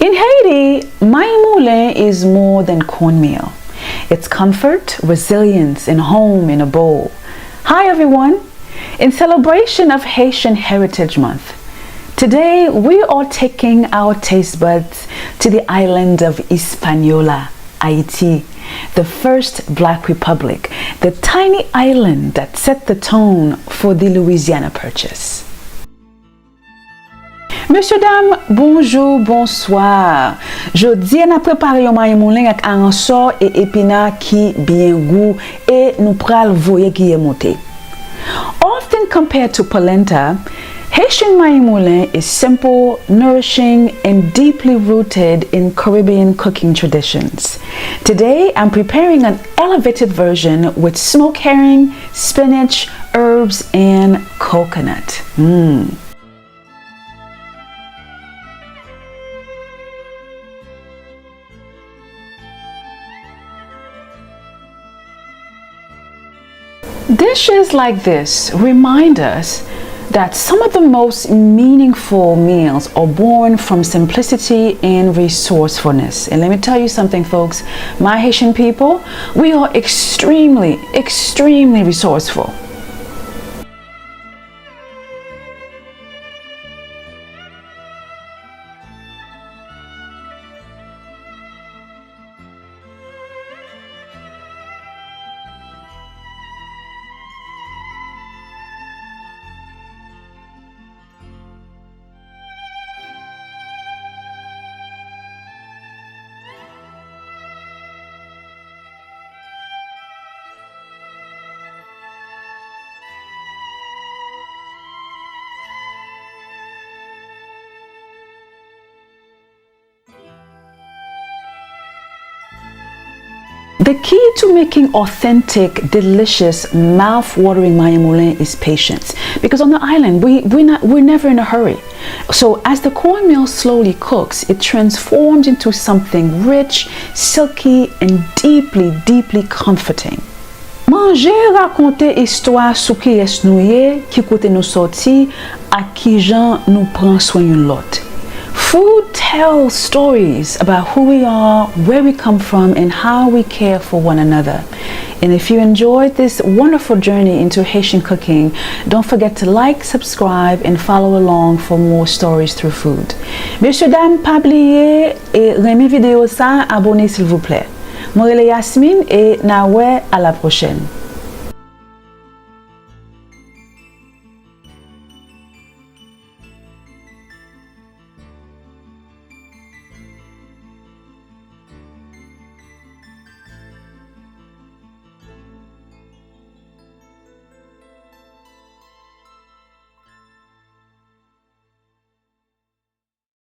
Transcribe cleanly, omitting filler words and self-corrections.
In Haiti, Mayi Moulen is more than cornmeal. It's comfort, resilience, and home in a bowl. Hi everyone! In celebration of Haitian Heritage Month, today we are taking our taste buds to the island of Hispaniola, Haiti, the first Black Republic, the tiny island that set the tone for the Louisiana Purchase. Monsieur, dame, bonjour, bonsoir. Jodi, on a préparé un mayi moulen avec aransor et épinards qui bien goût et nous pral voyer qui est monté. Often compared to polenta, Haitian Mayi Moulen is simple, nourishing, and deeply rooted in Caribbean cooking traditions. Today, I'm preparing an elevated version with smoked herring, spinach, herbs, and coconut. Dishes like this remind us that some of the most meaningful meals are born from simplicity and resourcefulness. And let me tell you something, folks, my Haitian people, we are extremely resourceful. The key to making authentic, delicious, mouth-watering Mayi Moulen is patience. Because on the island, we're never in a hurry. So as the cornmeal slowly cooks, it transforms into something rich, silky, and deeply comforting. Manger raconter histoire sou ki es nou ye, ki kote nou sorti, a ki jan nou pran soin yon lot. Food tells stories about who we are, where we come from, and how we care for one another. And if you enjoyed this wonderful journey into Haitian cooking, don't forget to like, subscribe, and follow along for more stories through food. Messieurs, dames, pas oublier et remis vidéo ça, abonnez s'il vous plaît. Moi, c'est Yasmine et na ouais, à la prochaine.